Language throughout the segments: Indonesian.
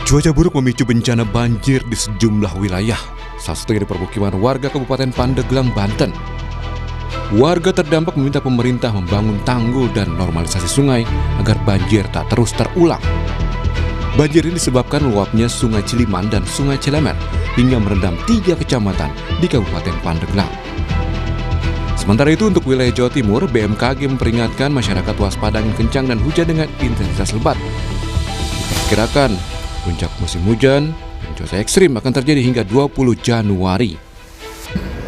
Cuaca buruk memicu bencana banjir di sejumlah wilayah, salah satunya di permukiman warga Kabupaten Pandeglang, Banten. Warga terdampak meminta pemerintah membangun tanggul dan normalisasi sungai agar banjir tak terus terulang. Banjir ini disebabkan meluapnya Sungai Ciliman dan Sungai Cilemer hingga merendam 3 kecamatan di Kabupaten Pandeglang. Sementara itu untuk wilayah Jawa Timur, BMKG memperingatkan masyarakat waspada angin kencang dan hujan dengan intensitas lebat. Diperkirakan puncak musim hujan dan cuaca ekstrim akan terjadi hingga 20 Januari.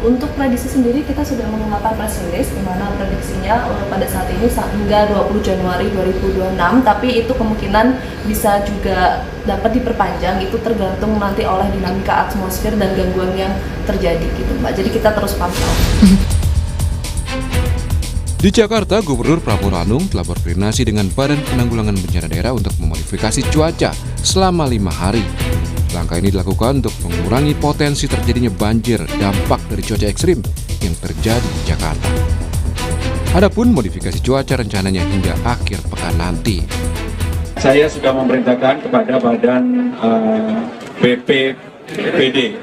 Untuk prediksi sendiri kita sudah mengeluarkan press release di mana prediksinya pada saat ini hingga 20 Januari 2026, tapi itu kemungkinan bisa juga dapat diperpanjang, itu tergantung nanti oleh dinamika atmosfer dan gangguan yang terjadi gitu Mbak. Jadi kita terus pantau. Di Jakarta, Gubernur Pramono Anung telah berkoordinasi dengan Badan Penanggulangan Bencana Daerah untuk memodifikasi cuaca selama 5 hari. Langkah ini dilakukan untuk mengurangi potensi terjadinya banjir dampak dari cuaca ekstrim yang terjadi di Jakarta. Adapun modifikasi cuaca rencananya hingga akhir pekan nanti. Saya sudah memerintahkan kepada Badan BPBD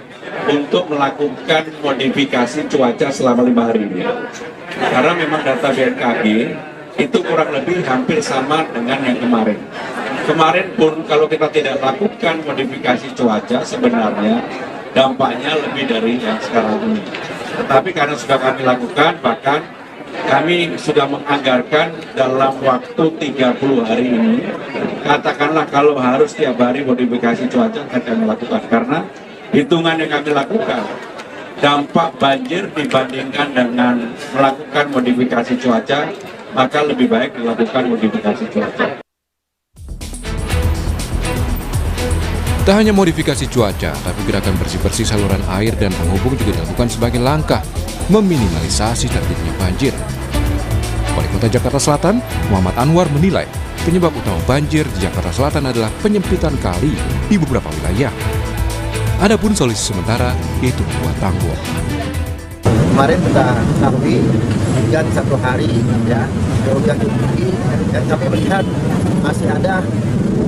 untuk melakukan modifikasi cuaca selama 5 hari ini. Karena memang data BMKG itu kurang lebih hampir sama dengan yang kemarin. Kemarin pun kalau kita tidak lakukan modifikasi cuaca sebenarnya dampaknya lebih dari yang sekarang ini. Tetapi karena sudah kami lakukan, bahkan kami sudah menganggarkan dalam waktu 30 hari ini, katakanlah kalau harus tiap hari modifikasi cuaca akan kami lakukan. Karena hitungan yang kami lakukan, dampak banjir dibandingkan dengan melakukan modifikasi cuaca, maka lebih baik dilakukan modifikasi cuaca. Tak hanya modifikasi cuaca, tapi gerakan bersih-bersih saluran air dan penghubung juga dilakukan sebagai langkah meminimalisasi terjadinya banjir. Wali Kota Jakarta Selatan, Muhammad Anwar menilai penyebab utama banjir di Jakarta Selatan adalah penyempitan kali di beberapa wilayah. Adapun solusi sementara yaitu membuat tanggul. Kemarin kita ketahui hujan 1 hari ya, hujan cukup tinggi dan kami melihat masih ada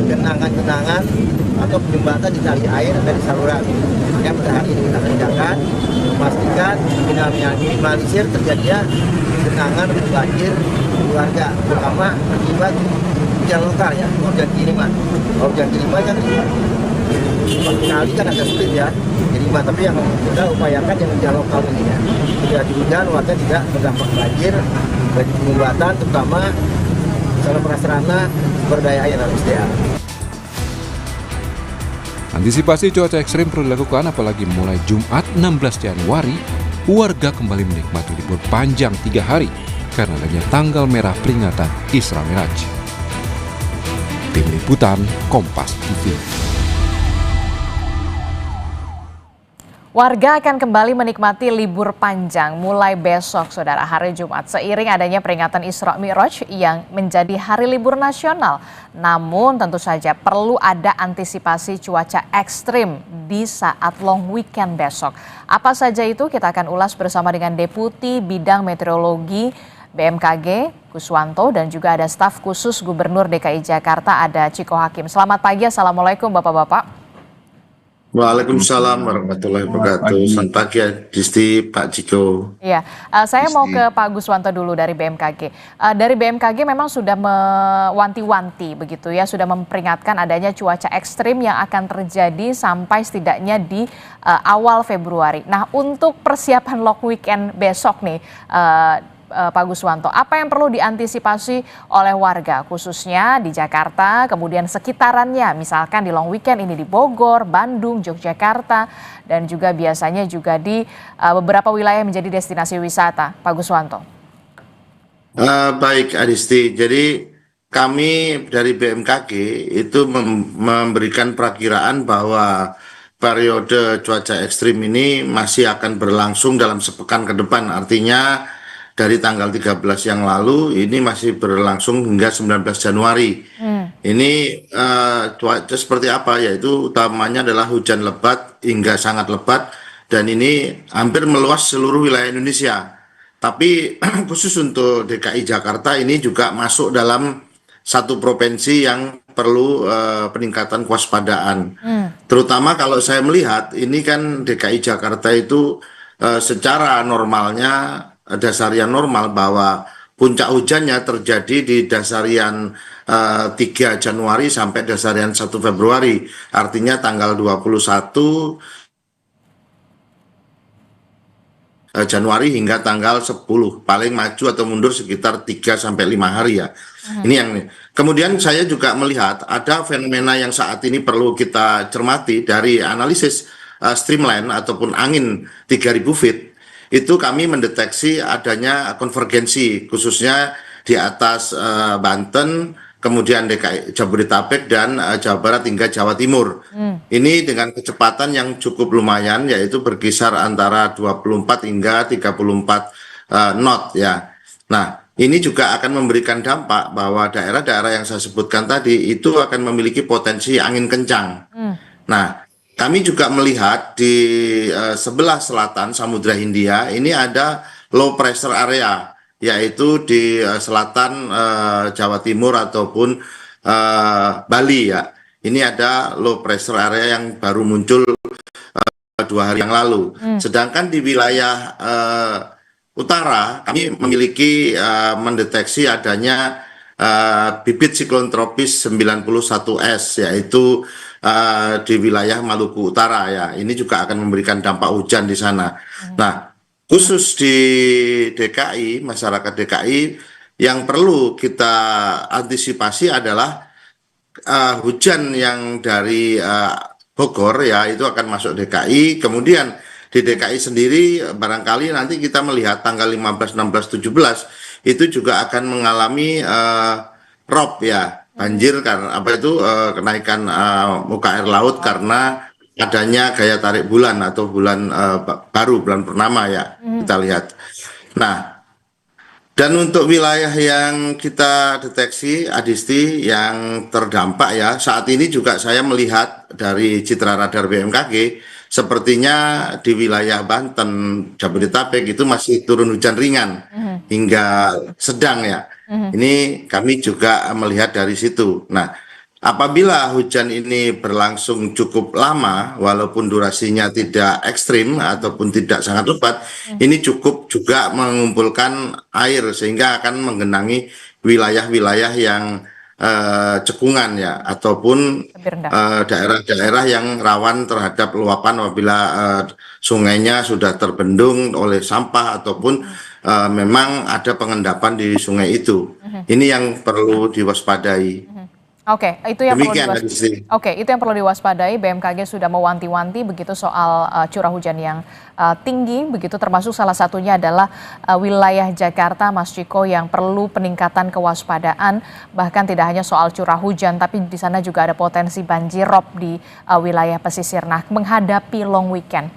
genangan-genangan atau jembatan di tali air dari saluran. Yang pada hari ini kita kerjakan, memastikan minimalisir terjadinya genangan banjir warga, terutama akibat hujan lokal ya, hujan kiriman. Kalau hujan kiriman kan kali kan agak sulit ya, kiriman, tapi yang kita upayakan yang hujan lokal ini ya. Jika hujan warga tidak terdampak banjir, pengobatan terutama saluran prasarana sumber daya air harus SDA. Antisipasi cuaca ekstrim perlu dilakukan apalagi mulai Jumat 16 Januari, warga kembali menikmati libur panjang 3 hari karena adanya tanggal merah peringatan Isra Miraj. Tim Liputan Kompas TV. Warga akan kembali menikmati libur panjang mulai besok, Saudara, hari Jumat, seiring adanya peringatan Isra Mi'raj yang menjadi hari libur nasional. Namun tentu saja perlu ada antisipasi cuaca ekstrim di saat long weekend besok. Apa saja itu kita akan ulas bersama dengan Deputi Bidang Meteorologi BMKG, Kuswanto, dan juga ada staf khusus Gubernur DKI Jakarta, ada Ciko Hakim. Selamat pagi, Assalamualaikum Bapak-Bapak. Waalaikumsalam warahmatullahi wabarakatuh. Selamat pagi, Disti, Pak Ciko. Iya, saya mau ke Pak Guswanto dulu dari BMKG. Dari BMKG memang sudah mewanti-wanti begitu ya, sudah memperingatkan adanya cuaca ekstrim yang akan terjadi sampai setidaknya di awal Februari. Nah, untuk persiapan long weekend besok nih, Pak Guswanto, apa yang perlu diantisipasi oleh warga khususnya di Jakarta, kemudian sekitarannya, misalkan di long weekend ini di Bogor, Bandung, Yogyakarta, dan juga biasanya juga di beberapa wilayah menjadi destinasi wisata, Pak Guswanto. Baik, Adisti. Jadi kami dari BMKG itu memberikan perakiraan bahwa periode cuaca ekstrim ini masih akan berlangsung dalam sepekan ke depan. Artinya dari tanggal 13 yang lalu ini masih berlangsung hingga 19 Januari. Ini cuaca seperti apa? Yaitu utamanya adalah hujan lebat hingga sangat lebat, dan ini hampir meluas seluruh wilayah Indonesia. Tapi khusus untuk DKI Jakarta ini juga masuk dalam satu provinsi yang perlu peningkatan kewaspadaan. Terutama kalau saya melihat ini kan DKI Jakarta itu secara normalnya dasarian normal bahwa puncak hujannya terjadi di dasarian 3 Januari sampai dasarian 1 Februari. Artinya tanggal 21 Januari hingga tanggal 10, paling maju atau mundur sekitar 3 sampai 5 hari ya. Ini yang kemudian saya juga melihat ada fenomena yang saat ini perlu kita cermati dari analisis streamline ataupun angin 3000 feet. Itu kami mendeteksi adanya konvergensi khususnya di atas Banten, kemudian DKI Jabodetabek dan Jawa Barat hingga Jawa Timur. Ini dengan kecepatan yang cukup lumayan, yaitu berkisar antara 24 hingga 34 knot ya. Nah, ini juga akan memberikan dampak bahwa daerah-daerah yang saya sebutkan tadi itu akan memiliki potensi angin kencang. Nah, kami juga melihat di sebelah selatan Samudra Hindia ini ada low pressure area, yaitu di selatan Jawa Timur ataupun Bali ya. Ini ada low pressure area yang baru muncul 2 hari yang lalu. Sedangkan di wilayah utara kami memiliki mendeteksi adanya bibit siklon tropis 91S, yaitu di wilayah Maluku Utara ya. Ini juga akan memberikan dampak hujan di sana. Nah, khusus di DKI, masyarakat DKI yang perlu kita antisipasi adalah hujan yang dari Bogor ya, itu akan masuk DKI. Kemudian di DKI sendiri barangkali nanti kita melihat tanggal 15, 16, 17 itu juga akan mengalami rob ya, banjir karena apa itu kenaikan muka air laut karena adanya gaya tarik bulan atau bulan baru, bulan purnama ya, kita lihat. Nah, dan untuk wilayah yang kita deteksi, Adisti, yang terdampak ya, saat ini juga saya melihat dari citra radar BMKG, sepertinya di wilayah Banten, Jabodetabek itu masih turun hujan ringan hingga sedang ya. Ini kami juga melihat dari situ. Nah, apabila hujan ini berlangsung cukup lama, walaupun durasinya tidak ekstrim ataupun tidak sangat lebat, ini cukup juga mengumpulkan air sehingga akan menggenangi wilayah-wilayah yang cekungan ya, ataupun daerah-daerah yang rawan terhadap luapan apabila sungainya sudah terbendung oleh sampah ataupun memang ada pengendapan di sungai itu. Ini yang perlu diwaspadai. Oke, itu yang perlu diwaspadai. BMKG sudah mewanti-wanti begitu soal curah hujan yang tinggi, begitu termasuk salah satunya adalah wilayah Jakarta, Mas Ciko, yang perlu peningkatan kewaspadaan. Bahkan tidak hanya soal curah hujan, tapi di sana juga ada potensi banjir rob di wilayah pesisir. Nah, menghadapi long weekend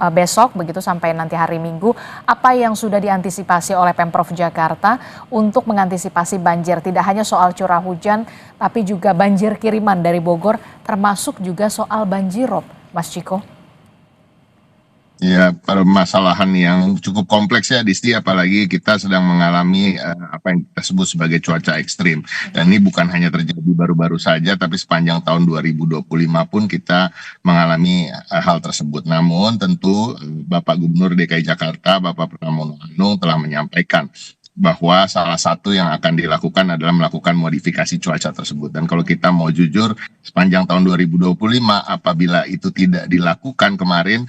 besok begitu sampai nanti hari Minggu, apa yang sudah diantisipasi oleh Pemprov Jakarta untuk mengantisipasi banjir? Tidak hanya soal curah hujan, tapi juga banjir kiriman dari Bogor, termasuk juga soal banjirop, Mas Ciko. Ya, permasalahan yang cukup kompleks ya, Disti, apalagi kita sedang mengalami apa yang kita sebut sebagai cuaca ekstrim. Dan ini bukan hanya terjadi baru-baru saja, tapi sepanjang tahun 2025 pun kita mengalami hal tersebut. Namun tentu Bapak Gubernur DKI Jakarta, Bapak Pramono Anung telah menyampaikan bahwa salah satu yang akan dilakukan adalah melakukan modifikasi cuaca tersebut. Dan kalau kita mau jujur, sepanjang tahun 2025 apabila itu tidak dilakukan kemarin,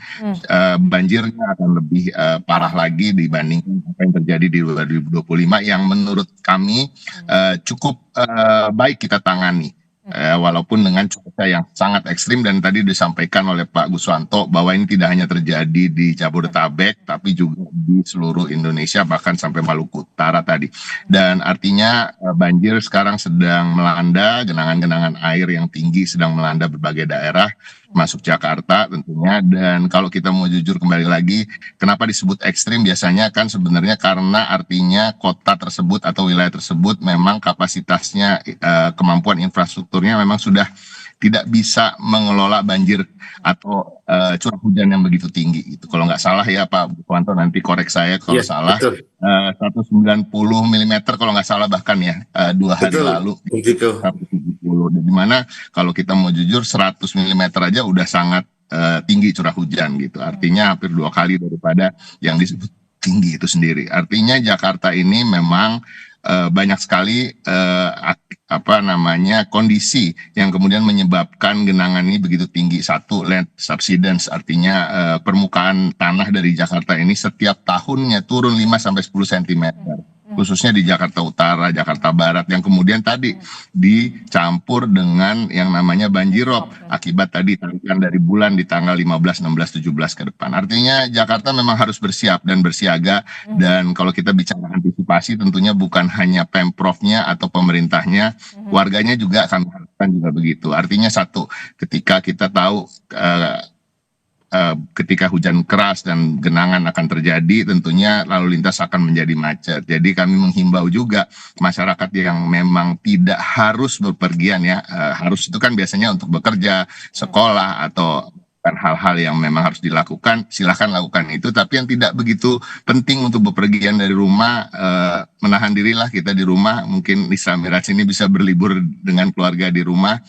banjirnya akan lebih parah lagi dibandingkan apa yang terjadi di 2025 yang menurut kami cukup baik kita tangani. Walaupun dengan cuaca yang sangat ekstrim, dan tadi disampaikan oleh Pak Guswanto bahwa ini tidak hanya terjadi di Jabodetabek tapi juga di seluruh Indonesia, bahkan sampai Maluku Utara tadi. Dan artinya banjir sekarang sedang melanda, genangan-genangan air yang tinggi sedang melanda berbagai daerah masuk Jakarta tentunya. Dan kalau kita mau jujur kembali lagi, kenapa disebut ekstrim? Biasanya kan sebenarnya karena artinya kota tersebut atau wilayah tersebut memang kapasitasnya, kemampuan infrastrukturnya memang sudah tidak bisa mengelola banjir atau curah hujan yang begitu tinggi gitu. Kalau nggak salah ya Pak Bukwanto, nanti korek saya kalau Iya, salah, betul. 190 mm kalau nggak salah bahkan ya, 2 hari Betul, lalu begitu. 170. Dan dimana kalau kita mau jujur 100 mm aja udah sangat tinggi curah hujan gitu. Artinya hampir 2 kali daripada yang disebut tinggi itu sendiri. Artinya Jakarta ini memang banyak sekali kondisi yang kemudian menyebabkan genangan ini begitu tinggi. Satu, land subsidence, artinya permukaan tanah dari Jakarta ini setiap tahunnya turun 5-10 cm. Khususnya di Jakarta Utara, Jakarta Barat, yang kemudian tadi dicampur dengan yang namanya banjirop akibat tadi tarikan dari bulan di tanggal 15, 16, 17 ke depan. Artinya Jakarta memang harus bersiap dan bersiaga, dan kalau kita bicara antisipasi tentunya bukan hanya Pemprovnya atau pemerintahnya, warganya juga akan melakukan juga begitu. Artinya satu, ketika kita tahu ketika hujan keras dan genangan akan terjadi, tentunya lalu lintas akan menjadi macet. Jadi kami menghimbau juga masyarakat yang memang tidak harus bepergian ya, harus itu kan biasanya untuk bekerja, sekolah, atau kan hal-hal yang memang harus dilakukan, silakan lakukan itu. Tapi yang tidak begitu penting untuk bepergian dari rumah, menahan dirilah kita di rumah. Mungkin Isra Miraj ini bisa berlibur dengan keluarga di rumah.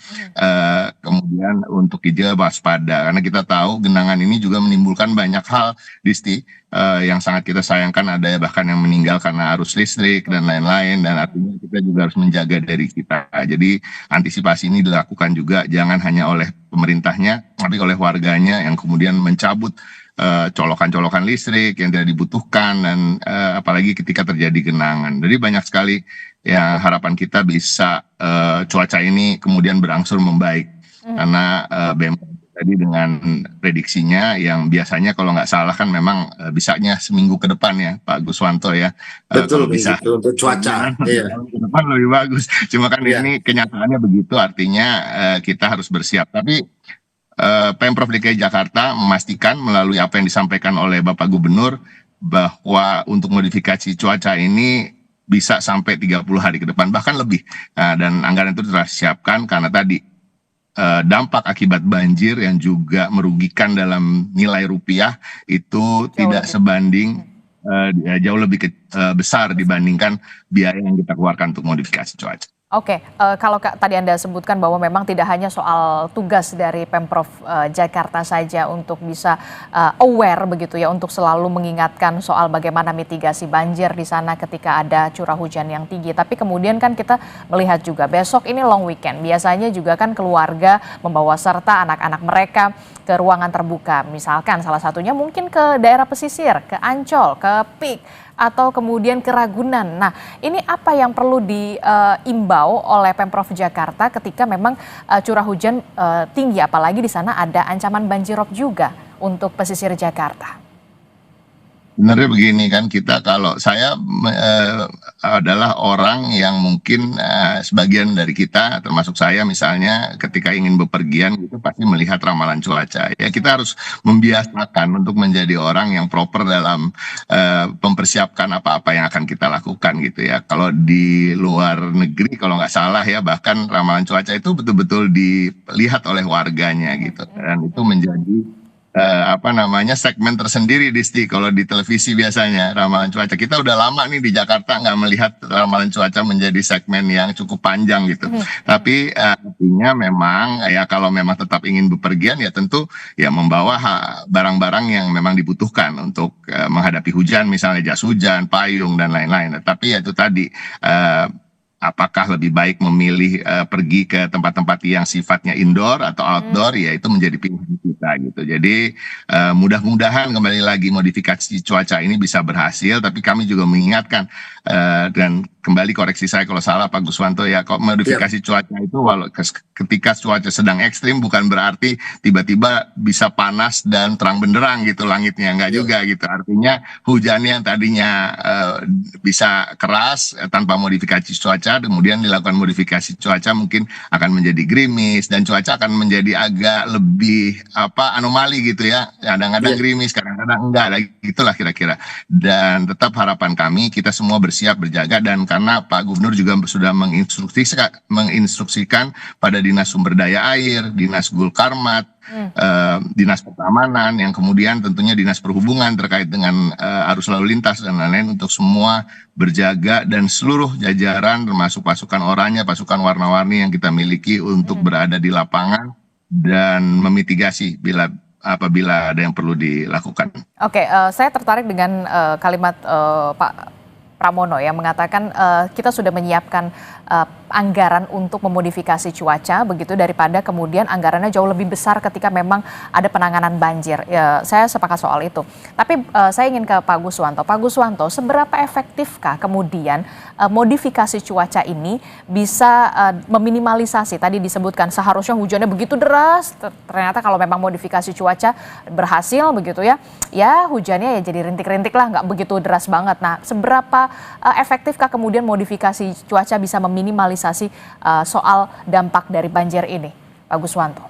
Kemudian untuk hijau waspada, karena kita tahu genangan ini juga menimbulkan banyak hal, Disti, yang sangat kita sayangkan. Ada bahkan yang meninggal karena arus listrik dan lain-lain, dan artinya kita juga harus menjaga dari kita. Jadi antisipasi ini dilakukan juga, jangan hanya oleh pemerintahnya, tapi oleh warganya yang kemudian mencabut colokan-colokan listrik yang tidak dibutuhkan, dan apalagi ketika terjadi genangan. Jadi banyak sekali yang harapan kita bisa cuaca ini kemudian berangsur membaik, karena BMKG tadi dengan prediksinya yang biasanya kalau nggak salah kan memang bisanya seminggu ke depan ya Pak Guswanto ya. Betul, Kalau bisa begitu untuk cuaca. Iya. ke depan lebih bagus. Cuma kan ini kenyataannya begitu, artinya kita harus bersiap. Tapi Pemprov DKI Jakarta memastikan melalui apa yang disampaikan oleh Bapak Gubernur bahwa untuk modifikasi cuaca ini bisa sampai 30 hari ke depan, bahkan lebih. Dan anggaran itu telah disiapkan karena tadi dampak akibat banjir yang juga merugikan dalam nilai rupiah itu tidak sebanding, jauh lebih besar dibandingkan biaya yang kita keluarkan untuk modifikasi cuaca. Oke, kalau tadi Anda sebutkan bahwa memang tidak hanya soal tugas dari Pemprov Jakarta saja untuk bisa aware begitu ya, untuk selalu mengingatkan soal bagaimana mitigasi banjir di sana ketika ada curah hujan yang tinggi. Tapi kemudian kan kita melihat juga besok ini long weekend. Biasanya juga kan keluarga membawa serta anak-anak mereka ke ruangan terbuka. Misalkan salah satunya mungkin ke daerah pesisir, ke Ancol, ke Pik, atau kemudian ke Ragunan. Nah, ini apa yang perlu diimbau oleh Pemprov Jakarta ketika memang curah hujan tinggi, apalagi di sana ada ancaman banjirop juga untuk pesisir Jakarta? Sebenarnya begini kan, kita kalau saya adalah orang yang mungkin sebagian dari kita, termasuk saya misalnya, ketika ingin bepergian gitu pasti melihat ramalan cuaca. Ya kita harus membiasakan untuk menjadi orang yang proper dalam mempersiapkan apa-apa yang akan kita lakukan gitu ya. Kalau di luar negeri kalau nggak salah ya, bahkan ramalan cuaca itu betul-betul dilihat oleh warganya gitu, dan itu menjadi segmen tersendiri, Disti. Kalau di televisi biasanya ramalan cuaca, kita udah lama nih di Jakarta nggak melihat ramalan cuaca menjadi segmen yang cukup panjang gitu. Tapi artinya memang ya kalau memang tetap ingin bepergian ya tentu ya membawa barang-barang yang memang dibutuhkan untuk menghadapi hujan, misalnya jas hujan, payung dan lain-lain. Tapi ya itu tadi, apakah lebih baik memilih pergi ke tempat-tempat yang sifatnya indoor atau outdoor, ya itu menjadi pilihan kita gitu. Jadi mudah-mudahan kembali lagi modifikasi cuaca ini bisa berhasil, tapi kami juga mengingatkan dan kembali koreksi saya kalau salah Pak Guswanto ya, kok modifikasi cuaca itu ketika cuaca sedang ekstrim bukan berarti tiba-tiba bisa panas dan terang benderang gitu langitnya, enggak juga gitu. Artinya hujan yang tadinya bisa keras tanpa modifikasi cuaca, kemudian dilakukan modifikasi cuaca mungkin akan menjadi gerimis dan cuaca akan menjadi agak lebih anomali gitu ya. Kadang-kadang gerimis, kadang-kadang kadang-kadang enggak, gitulah kira-kira. Dan tetap harapan kami kita semua bersiap berjaga, dan karena Pak Gubernur juga sudah menginstruksikan pada Dinas Sumber Daya Air, Dinas Gulkarmat, Dinas Pertamanan, yang kemudian tentunya Dinas Perhubungan terkait dengan arus lalu lintas dan lain-lain, untuk semua berjaga, dan seluruh jajaran termasuk pasukan oranye, pasukan warna-warni yang kita miliki untuk berada di lapangan dan memitigasi apabila ada yang perlu dilakukan. Oke, saya tertarik dengan kalimat Pak Pramono yang mengatakan kita sudah menyiapkan anggaran untuk memodifikasi cuaca begitu, daripada kemudian anggarannya jauh lebih besar ketika memang ada penanganan banjir. Ya, saya sepakat soal itu. Tapi saya ingin ke Pak Guswanto. Pak Guswanto, seberapa efektifkah kemudian modifikasi cuaca ini bisa meminimalisasi, tadi disebutkan seharusnya hujannya begitu deras, ternyata kalau memang modifikasi cuaca berhasil begitu ya, ya hujannya ya jadi rintik-rintik lah, nggak begitu deras banget. Nah, seberapa efektifkah kemudian modifikasi cuaca bisa meminimalisasi soal dampak dari banjir ini, Pak Guswanto?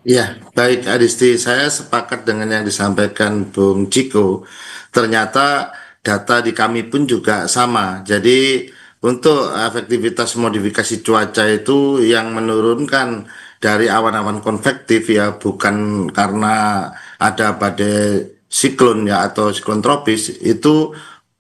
Ya, baik Adisti, saya sepakat dengan yang disampaikan Bung Ciko. Ternyata data di kami pun juga sama. Jadi untuk efektivitas modifikasi cuaca itu yang menurunkan dari awan-awan konvektif ya, bukan karena ada badai siklon ya atau siklon tropis, itu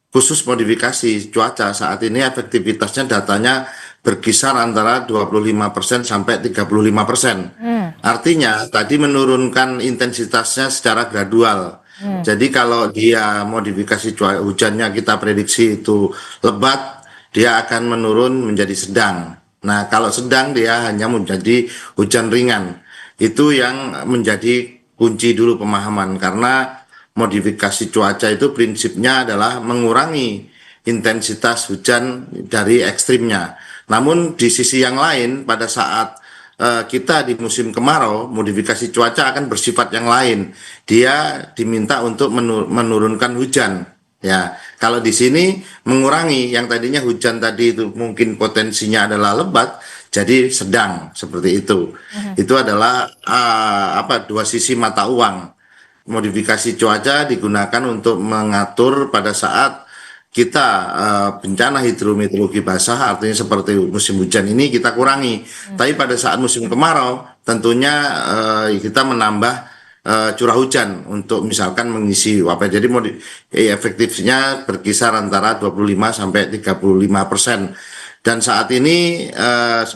khusus modifikasi cuaca saat ini efektivitasnya datanya berkisar antara 25% sampai 35%. Artinya tadi menurunkan intensitasnya secara gradual. Jadi kalau dia modifikasi cuaca hujannya kita prediksi itu lebat, dia akan menurun menjadi sedang. Nah, kalau sedang dia hanya menjadi hujan ringan. Itu yang menjadi kunci dulu pemahaman, karena modifikasi cuaca itu prinsipnya adalah mengurangi intensitas hujan dari ekstrimnya. Namun di sisi yang lain, pada saat kita di musim kemarau, modifikasi cuaca akan bersifat yang lain. Dia diminta untuk menurunkan hujan. Ya, kalau di sini mengurangi yang tadinya hujan tadi itu mungkin potensinya adalah lebat, jadi sedang seperti itu. Itu adalah dua sisi mata uang. Modifikasi cuaca digunakan untuk mengatur pada saat kita bencana hidrometeorologi basah, artinya seperti musim hujan ini kita kurangi. Tapi pada saat musim kemarau tentunya kita menambah curah hujan untuk misalkan mengisi jadi efektifnya berkisar antara 25 sampai 35%. Dan saat ini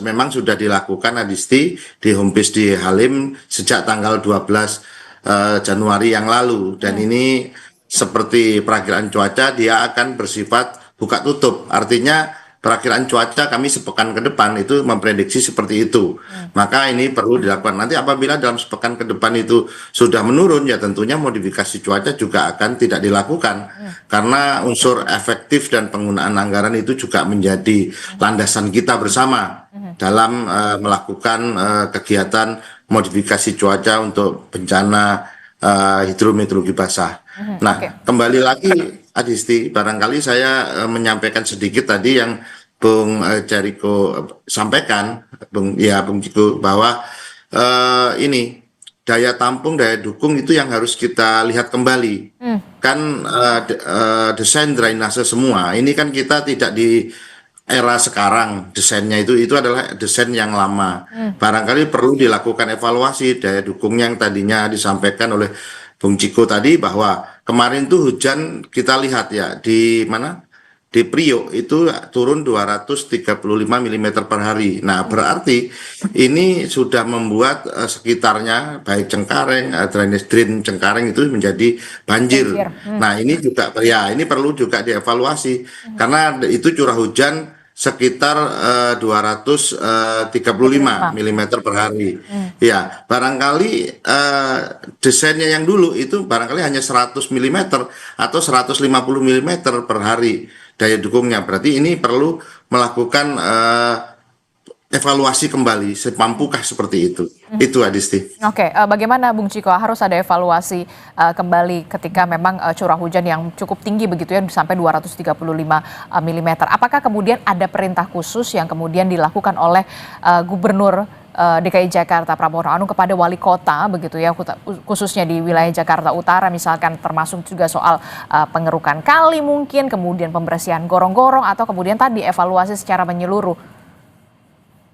memang sudah dilakukan Adisti di Homebase di Halim sejak tanggal 12 Januari yang lalu, dan ini seperti perakiraan cuaca dia akan bersifat buka tutup, artinya perakiraan cuaca kami sepekan ke depan itu memprediksi seperti itu. Maka ini perlu dilakukan. Nanti apabila dalam sepekan ke depan itu sudah menurun, ya tentunya modifikasi cuaca juga akan tidak dilakukan, karena unsur efektif dan penggunaan anggaran itu juga menjadi landasan kita bersama dalam melakukan kegiatan modifikasi cuaca untuk bencana hidrometeorologi basah. Nah, kembali lagi Adisti, barangkali saya menyampaikan sedikit tadi yang Bung Jericho sampaikan, Bung Ciko, bahwa ini daya tampung, daya dukung itu yang harus kita lihat kembali. Kan desain drainase semua, ini kan kita tidak di era sekarang, desainnya itu adalah desain yang lama. Barangkali perlu dilakukan evaluasi daya dukung yang tadinya disampaikan oleh Bung Ciko tadi, bahwa kemarin tuh hujan kita lihat ya di mana, di Priok itu turun 235 mm per hari. Nah, berarti ini sudah membuat sekitarnya baik Cengkareng, drainase drain Cengkareng itu menjadi banjir. Nah, ini juga ya ini perlu juga dievaluasi, karena itu curah hujan sekitar 235 mm per hari. Ya, barangkali desainnya yang dulu itu barangkali hanya 100 mm atau 150 mm per hari daya dukungnya. Berarti ini perlu melakukan evaluasi kembali, semampukah seperti itu. Itu Adisti. Oke, bagaimana Bung Ciko, harus ada evaluasi kembali ketika memang curah hujan yang cukup tinggi begitu ya, sampai 235 mm. Apakah kemudian ada perintah khusus yang kemudian dilakukan oleh Gubernur DKI Jakarta Pramono Anung kepada wali kota begitu ya, khususnya di wilayah Jakarta Utara misalkan, termasuk juga soal pengerukan kali mungkin, kemudian pembersihan gorong-gorong, atau kemudian tadi evaluasi secara menyeluruh?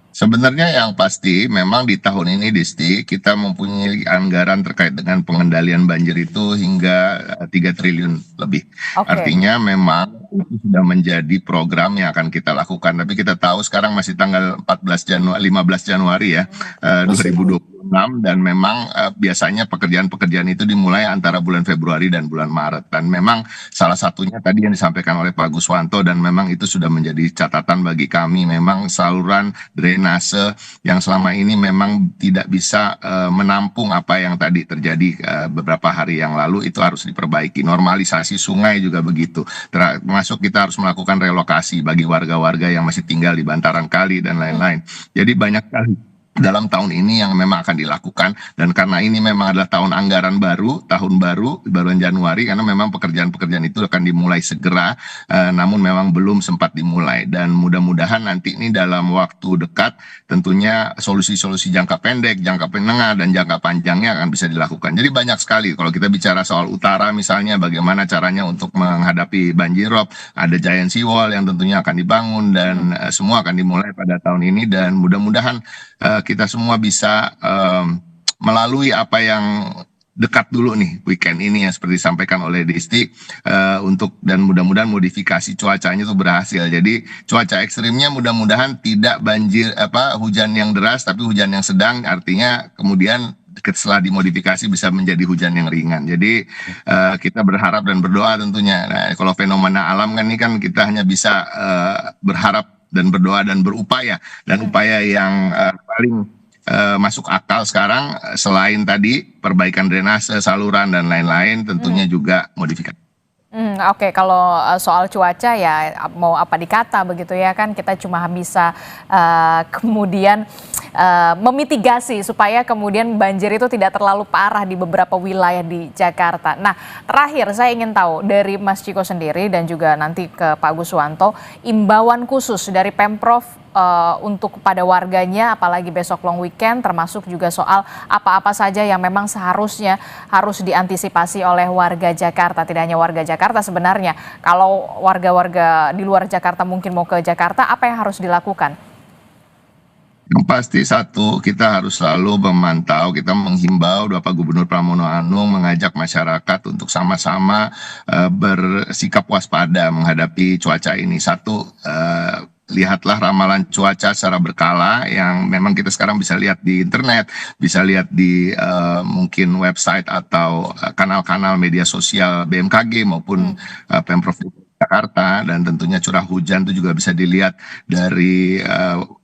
Sebenarnya yang pasti memang di tahun ini Disti kita mempunyai anggaran terkait dengan pengendalian banjir itu hingga 3 triliun lebih. Oke. Artinya memang itu sudah menjadi program yang akan kita lakukan. Tapi kita tahu sekarang masih tanggal 15 Januari ya 2026, dan memang biasanya pekerjaan-pekerjaan itu dimulai antara bulan Februari dan bulan Maret. Dan memang salah satunya tadi yang disampaikan oleh Pak Guswanto, dan memang itu sudah menjadi catatan bagi kami, memang saluran drainase yang selama ini memang tidak bisa menampung apa yang tadi terjadi beberapa hari yang lalu, itu harus diperbaiki. Normalisasi sungai juga begitu. Termasuk kita harus melakukan relokasi bagi warga-warga yang masih tinggal di bantaran kali dan lain-lain. Jadi banyak kali dalam tahun ini yang memang akan dilakukan, dan karena ini memang adalah tahun anggaran baru, tahun baru bulan Januari, karena memang pekerjaan-pekerjaan itu akan dimulai segera, namun memang belum sempat dimulai, dan mudah-mudahan nanti ini dalam waktu dekat tentunya solusi-solusi jangka pendek, jangka menengah, dan jangka panjangnya akan bisa dilakukan. Jadi banyak sekali kalau kita bicara soal utara misalnya, bagaimana caranya untuk menghadapi banjirop, ada giant seawall yang tentunya akan dibangun, dan semua akan dimulai pada tahun ini, dan mudah-mudahan kita semua bisa melalui apa yang dekat dulu nih weekend ini ya, seperti disampaikan oleh Disti, dan mudah-mudahan modifikasi cuacanya itu berhasil. Jadi cuaca ekstrimnya mudah-mudahan tidak banjir hujan yang deras, tapi hujan yang sedang, artinya kemudian setelah dimodifikasi bisa menjadi hujan yang ringan. Jadi kita berharap dan berdoa tentunya. Nah, kalau fenomena alam kan ini kan kita hanya bisa berharap dan berdoa dan berupaya, dan upaya yang paling masuk akal sekarang selain tadi perbaikan drainase, saluran dan lain-lain, tentunya juga modifikasi. Oke, kalau soal cuaca ya mau apa dikata begitu ya kan, kita cuma bisa kemudian memitigasi supaya kemudian banjir itu tidak terlalu parah di beberapa wilayah di Jakarta. Nah, terakhir saya ingin tahu dari Mas Ciko sendiri dan juga nanti ke Pak Guswanto, imbauan khusus dari Pemprov untuk kepada warganya, apalagi besok long weekend, termasuk juga soal apa-apa saja yang memang seharusnya harus diantisipasi oleh warga Jakarta. Tidak hanya warga Jakarta sebenarnya, kalau warga-warga di luar Jakarta mungkin mau ke Jakarta, apa yang harus dilakukan? Yang pasti satu, kita harus selalu memantau, kita menghimbau Bapak Gubernur Pramono Anung mengajak masyarakat untuk sama-sama bersikap waspada menghadapi cuaca ini. Satu, lihatlah ramalan cuaca secara berkala yang memang kita sekarang bisa lihat di internet, bisa lihat di mungkin website atau kanal-kanal media sosial BMKG maupun Pemprov Jakarta, dan tentunya curah hujan itu juga bisa dilihat dari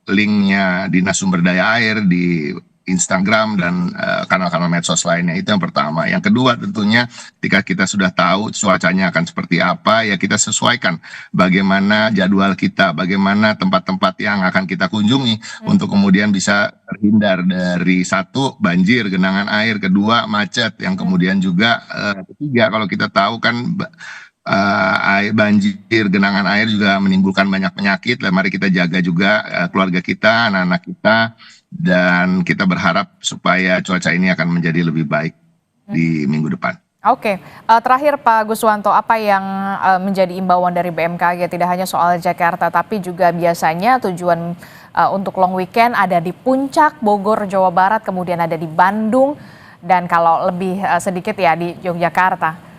linknya Dinas Sumber Daya Air di Instagram dan kanal-kanal medsos lainnya. Itu yang pertama. Yang kedua tentunya ketika kita sudah tahu cuacanya akan seperti apa, ya kita sesuaikan bagaimana jadwal kita, bagaimana tempat-tempat yang akan kita kunjungi untuk kemudian bisa terhindar dari satu, banjir, genangan air, kedua, macet, yang kemudian juga ketiga, kalau kita tahu kan banjir, genangan air juga menimbulkan banyak penyakit. Mari kita jaga juga keluarga kita, anak-anak kita, dan kita berharap supaya cuaca ini akan menjadi lebih baik di minggu depan. Oke, terakhir Pak Guswanto, apa yang menjadi imbauan dari BMKG, tidak hanya soal Jakarta, tapi juga biasanya tujuan untuk long weekend ada di Puncak, Bogor, Jawa Barat, kemudian ada di Bandung, dan kalau lebih sedikit ya di Yogyakarta.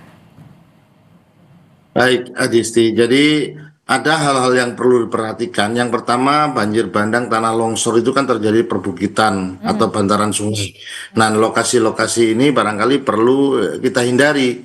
Baik, Adisti. Jadi ada hal-hal yang perlu diperhatikan. Yang pertama, banjir bandang tanah longsor itu kan terjadi perbukitan atau bantaran sungai. Nah, lokasi-lokasi ini barangkali perlu kita hindari.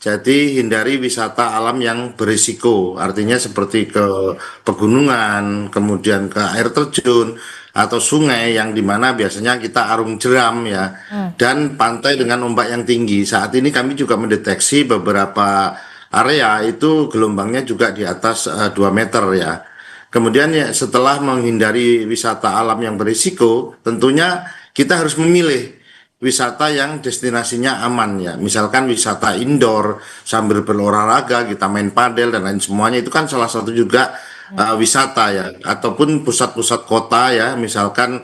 Jadi hindari wisata alam yang berisiko. Artinya seperti ke pegunungan, kemudian ke air terjun atau sungai yang dimana biasanya kita arung jeram ya. Dan pantai dengan ombak yang tinggi. Saat ini kami juga mendeteksi beberapa area itu gelombangnya juga di atas 2 meter ya. Kemudian ya, setelah menghindari wisata alam yang berisiko, tentunya kita harus memilih wisata yang destinasinya aman ya. Misalkan wisata indoor sambil berolahraga, kita main padel dan lain semuanya, itu kan salah satu juga wisata ya. Ataupun pusat-pusat kota ya, misalkan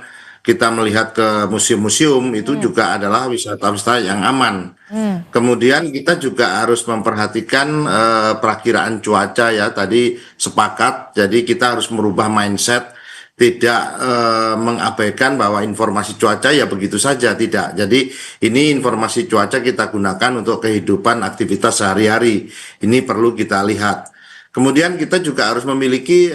kita melihat ke museum-museum itu juga adalah wisata-wisata yang aman. Kemudian kita juga harus memperhatikan perakiraan cuaca ya, tadi sepakat, jadi kita harus merubah mindset, tidak mengabaikan bahwa informasi cuaca ya begitu saja, tidak. Jadi ini informasi cuaca kita gunakan untuk kehidupan aktivitas sehari-hari, ini perlu kita lihat. Kemudian kita juga harus memiliki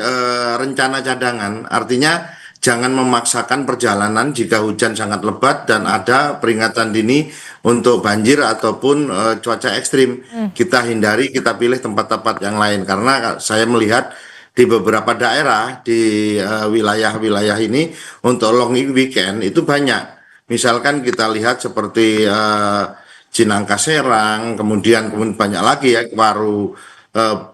rencana cadangan, artinya jangan memaksakan perjalanan jika hujan sangat lebat dan ada peringatan dini untuk banjir ataupun cuaca ekstrim. Kita hindari, kita pilih tempat-tempat yang lain karena saya melihat di beberapa daerah di wilayah-wilayah ini untuk long weekend itu banyak. Misalkan kita lihat seperti Cinangka Serang, kemudian banyak lagi ya, Waru,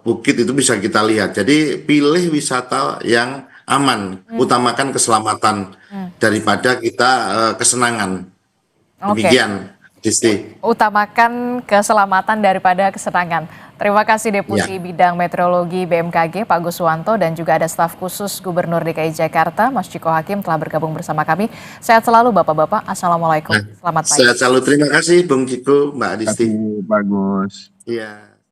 Bukit itu bisa kita lihat. Jadi pilih wisata yang aman, utamakan keselamatan daripada kita kesenangan. Demikian, Disti. Utamakan keselamatan daripada kesenangan. Terima kasih Deputi Bidang Meteorologi BMKG Pak Guswanto dan juga ada staf khusus Gubernur DKI Jakarta Mas Ciko Hakim telah bergabung bersama kami. Sehat selalu Bapak-bapak. Assalamualaikum. Selamat pagi. Sehat selalu. Terima kasih Bung Ciko, Mbak Disti. Bagus. Iya.